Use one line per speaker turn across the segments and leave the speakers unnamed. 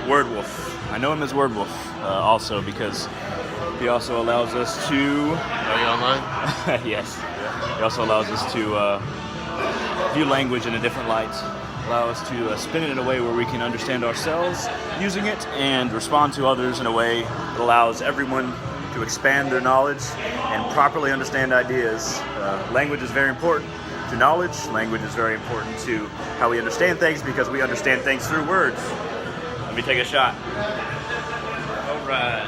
Word Wolf. I know him as Word Wolf also because he also allows us to...
Are you online?
Yes. He also allows us to view language in a different light. Allow us to spin it in a way where we can understand ourselves using it and respond to others in a way that allows everyone to expand their knowledge and properly understand ideas. Language is very important to knowledge. Language is very important to how we understand things because we understand things through words. Let me take a shot. All right.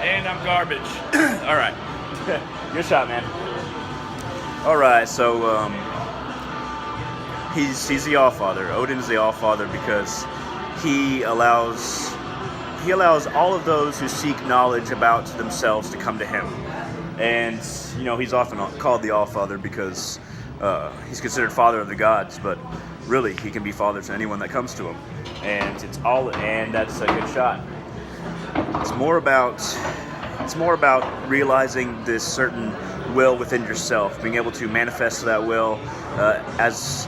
And I'm garbage. All right. Good shot, man. All right, so he's the Allfather. Odin's the Allfather because he allows all of those who seek knowledge about themselves to come to him. And you know, he's often called the Allfather because he's considered father of the gods, but really he can be father to anyone that comes to him. And that's a good shot. It's more about realizing this certain will within yourself, being able to manifest that will as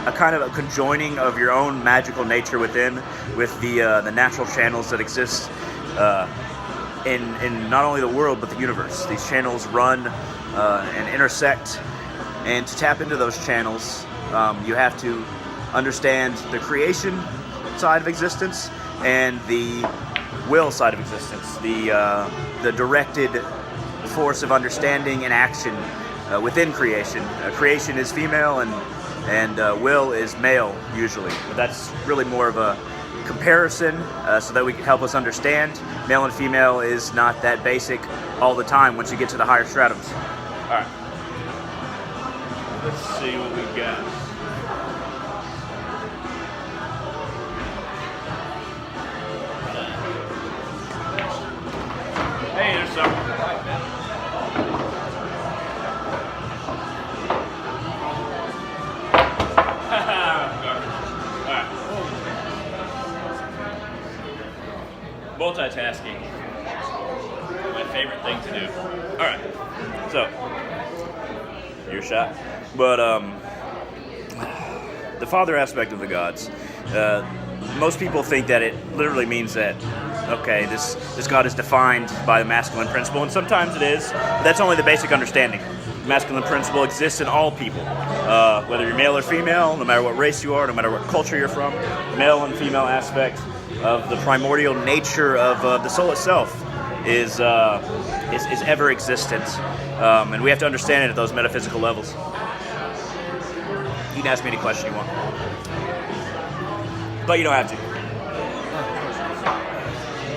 a kind of a conjoining of your own magical nature within, with the natural channels that exist in not only the world but the universe. These channels run and intersect, and to tap into those channels, you have to understand the creation side of existence and the will side of existence, the directed force of understanding and action within creation. Creation is female and will is male usually, but that's really more of a comparison so that we can help us understand. Male and female is not that basic all the time once you get to the higher stratums. All right, let's see what we got. Hey, there's some. Alright. Multitasking. My favorite thing to do. Alright. So, your shot. But, the father aspect of the gods. Most people think that it literally means that, okay, this god is defined by the masculine principle, and sometimes it is, but that's only the basic understanding. The masculine principle exists in all people, whether you're male or female, no matter what race you are, no matter what culture you're from. The male and female aspect of the primordial nature of the soul itself is ever existent, and we have to understand it at those metaphysical levels. You can ask me any question you want, but you don't have to.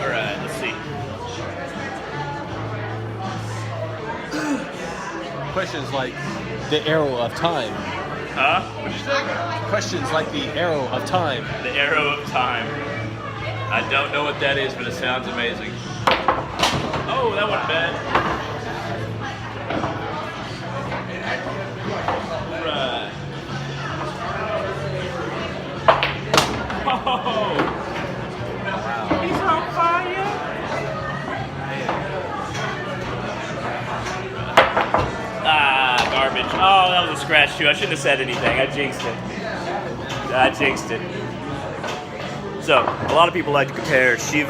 All right, let's see.
Questions like the arrow of time.
Huh? What'd you say?
Questions like the arrow of time.
The arrow of time. I don't know what that is, but it sounds amazing. Oh, that wasn't bad. Right. Oh, he's on fire. Garbage. Oh, that was a scratch too. I shouldn't have said anything. I jinxed it. So, a lot of people like to compare Shiv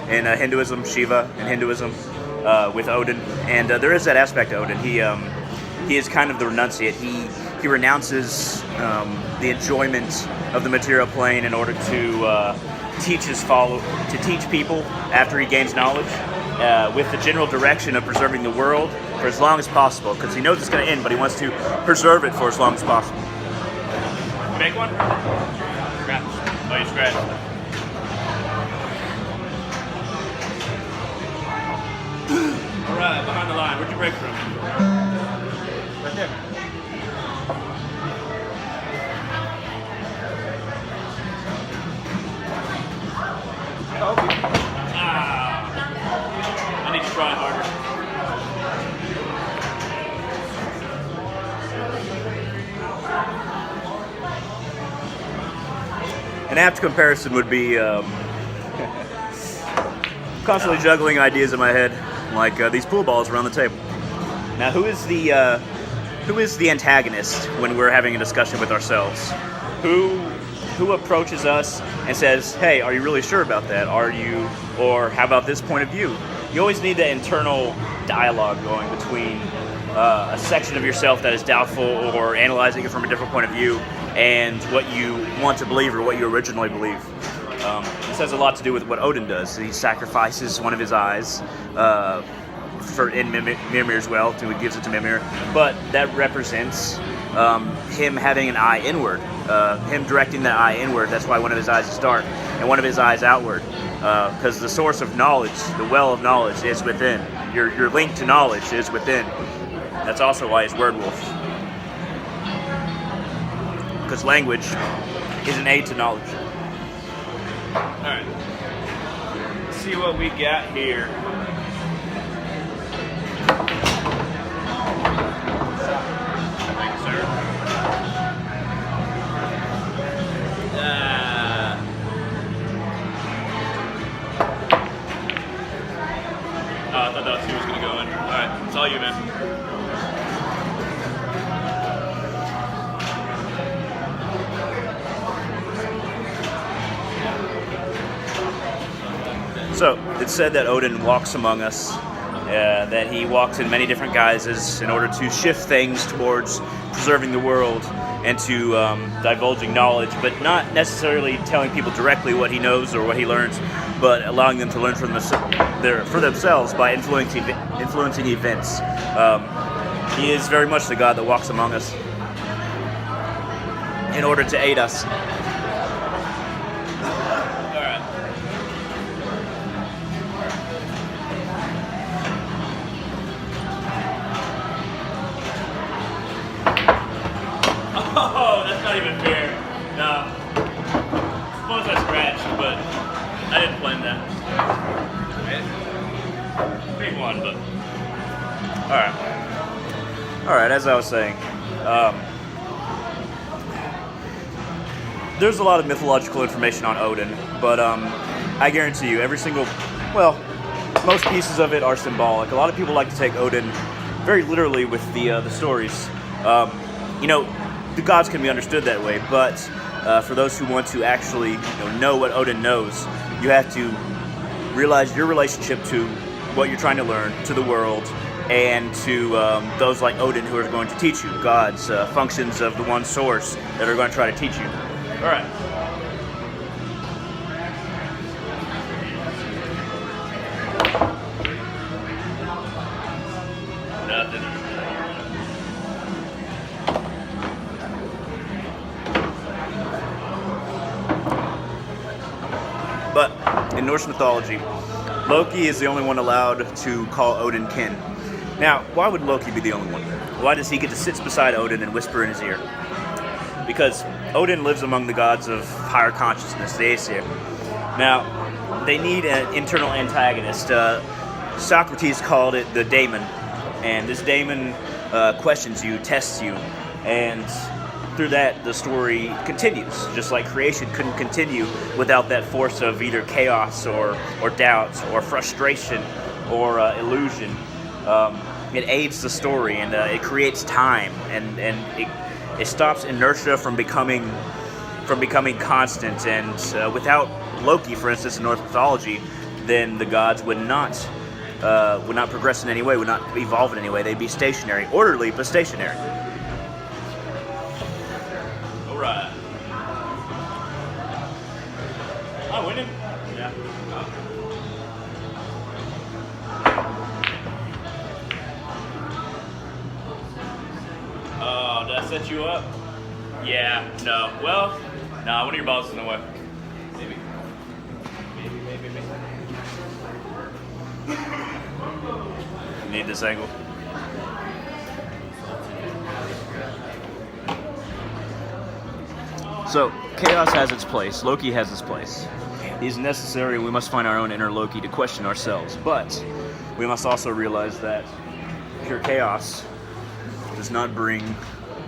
in Hinduism, Shiva in Hinduism, with Odin, and there is that aspect of Odin. He is kind of the renunciate. He renounces the enjoyment of the material plane in order to teach people after he gains knowledge, with the general direction of preserving the world for as long as possible, because he knows it's going to end, but he wants to preserve it for as long as possible. You make one? Scratch. Oh, you scratched. All right, behind the line. Where'd you break from?
Right there.
Okay. I need to try harder. An apt comparison would be constantly juggling ideas in my head, like these pool balls around the table. Now, who is the who is the antagonist when we're having a discussion with ourselves? Who approaches us and says, "Hey, are you really sure about that? Are you, or how about this point of view?" You always need that internal dialogue going between a section of yourself that is doubtful or analyzing it from a different point of view and what you want to believe or what you originally believe. This has a lot to do with what Odin does. He sacrifices one of his eyes in Mimir as well. He gives it to Mimir, but that represents him having an eye inward, him directing that eye inward. That's why one of his eyes is dark and one of his eyes outward, because the source of knowledge, the well of knowledge, is within. Your link to knowledge is within. That's also why he's word wolf, because language is an aid to knowledge. All right, let's see what we got here. Thank you, sir. I thought that's who was going to go in. All right, it's all you, man. So, it's said that Odin walks among us, that he walks in many different guises in order to shift things towards preserving the world and to divulging knowledge, but not necessarily telling people directly what he knows or what he learns, but allowing them to learn for themselves by influencing events. He is very much the God that walks among us in order to aid us. Oh, that's not even fair. No. Suppose I scratched, but I didn't plan that. Big one, but... Alright, as I was saying, there's a lot of mythological information on Odin, but I guarantee you, most pieces of it are symbolic. A lot of people like to take Odin very literally with the stories. The gods can be understood that way, but for those who want to actually know what Odin knows, you have to realize your relationship to what you're trying to learn, to the world, and to those like Odin who are going to teach you, gods, functions of the one source that are going to try to teach you. All right. Nothing. But in Norse mythology, Loki is the only one allowed to call Odin kin. Now, why would Loki be the only one? Why does he get to sit beside Odin and whisper in his ear? Because Odin lives among the gods of higher consciousness, the Aesir. Now, they need an internal antagonist. Socrates called it the daemon. And this daemon questions you, tests you, and through that, the story continues. Just like creation couldn't continue without that force of either chaos or doubt or frustration or illusion. It aids the story, and it creates time, and it stops inertia from becoming constant. And without Loki, for instance, in Norse mythology, then the gods would not progress in any way, would not evolve in any way. They'd be stationary, orderly, but stationary. All right. Am I winning? Yeah. Oh, did I set you up? Yeah. No. Well, nah. One of your balls is in the way. Maybe. Need this angle. So, chaos has its place. Loki has its place. He's necessary, and we must find our own inner Loki to question ourselves. But we must also realize that pure chaos does not bring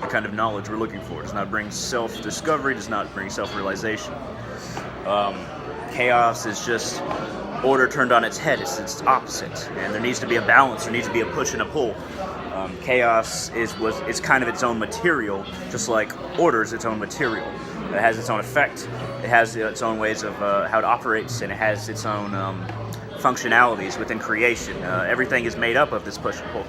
the kind of knowledge we're looking for. It does not bring self-discovery, does not bring self-realization. Chaos is just order turned on its head. It's its opposite. And there needs to be a balance. There needs to be a push and a pull. Chaos is kind of its own material, just like order is its own material. It has its own effect. It has its own ways of how it operates, and it has its own functionalities within creation. Everything is made up of this push and pull.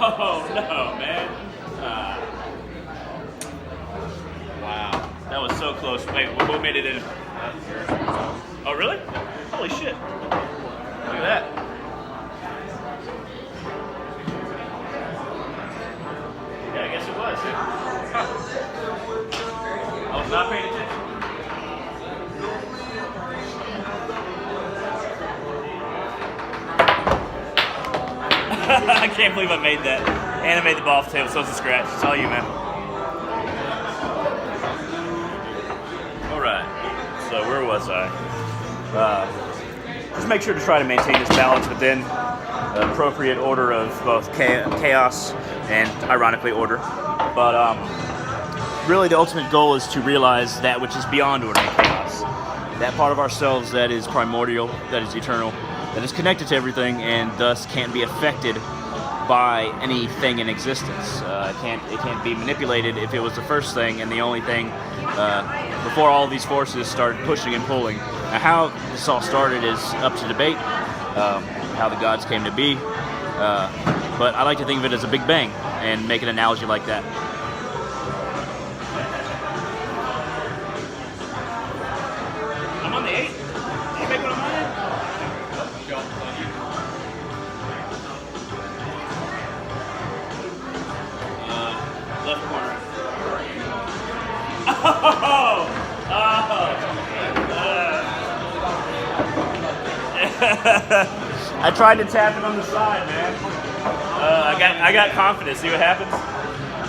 Oh no, man! Wow, that was so close. Wait, what made it in? Oh really? Holy shit! Look at that. Yeah, I guess it was. Huh. I was not paying attention. I can't believe I made that. And I made the ball off the table, so it's a scratch. It's all you, man. Alright. So where was I? Just make sure to try to maintain this balance within the appropriate order of both chaos and, ironically, order. But really the ultimate goal is to realize that which is beyond order and chaos. That part of ourselves that is primordial, that is eternal, that is connected to everything and thus can't be affected by anything in existence. It can't be manipulated if it was the first thing and the only thing before all these forces started pushing and pulling. Now how this all started is up to debate, how the gods came to be, but I like to think of it as a Big Bang and make an analogy like that. I'm on the 8. Did you make one on mine? Left corner. I tried to tap it on the side, man. I got confidence. See what happens?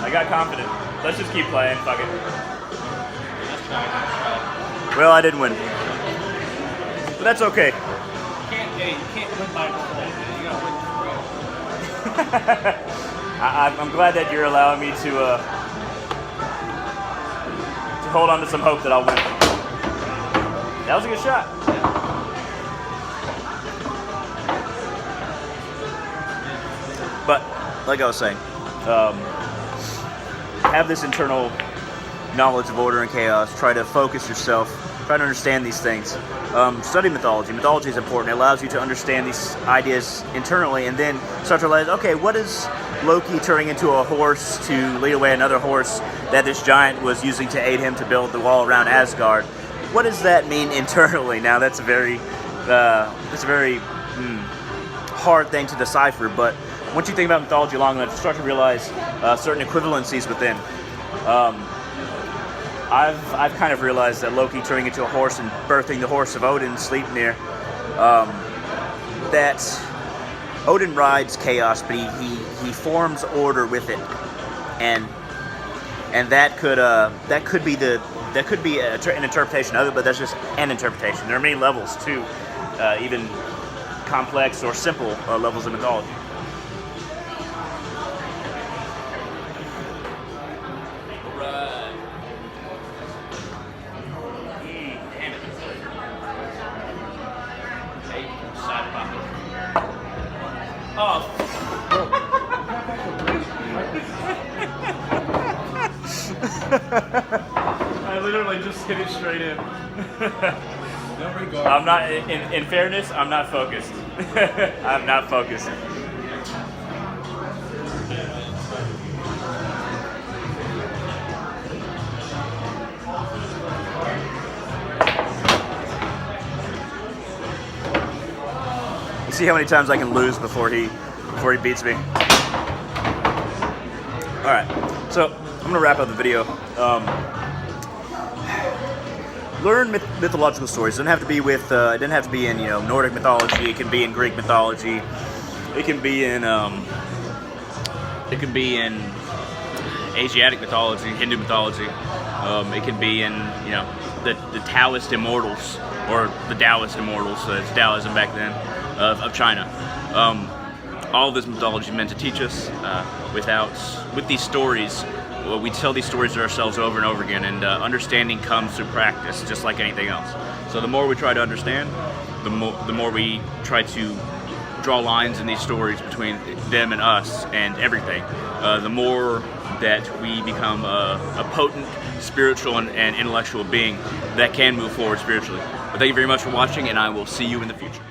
I got confidence. Let's just keep playing. Fuck it. Well, I didn't win, but that's okay.
You can't win by default. You gotta win for real.
I'm glad that you're allowing me to hold on to some hope that I'll win. That was a good shot. But, like I was saying, have this internal knowledge of order and chaos. Try to focus yourself. Try to understand these things. Study mythology. Mythology is important. It allows you to understand these ideas internally and then start to realize, okay, what is Loki turning into a horse to lead away another horse that this giant was using to aid him to build the wall around Asgard? What does that mean internally? Now, that's a very hard thing to decipher, but once you think about mythology long enough, you start to realize certain equivalencies within. I've kind of realized that Loki turning into a horse and birthing the horse of Odin, Sleipnir, that Odin rides chaos, but he forms order with it, and that could be an interpretation of it, but that's just an interpretation. There are many levels too, even complex or simple levels of mythology. Oh. I literally just hit it straight in. I'm not, in fairness, I'm not focused. I'm not focused. See how many times I can lose before he beats me. All right, so I'm gonna wrap up the video. Learn mythological stories. It doesn't have to be with. It doesn't have to be in Nordic mythology. It can be in Greek mythology. It can be in. It can be in Asiatic mythology, Hindu mythology. It can be in the Taoist immortals or the Taoist immortals. It's Taoism back then. Of China. All of this mythology is meant to teach us with these stories we tell these stories to ourselves over and over again, and understanding comes through practice, just like anything else. So the more we try to understand, the more we try to draw lines in these stories between them and us and everything, the more that we become a potent spiritual and intellectual being that can move forward spiritually. But thank you very much for watching, and I will see you in the future.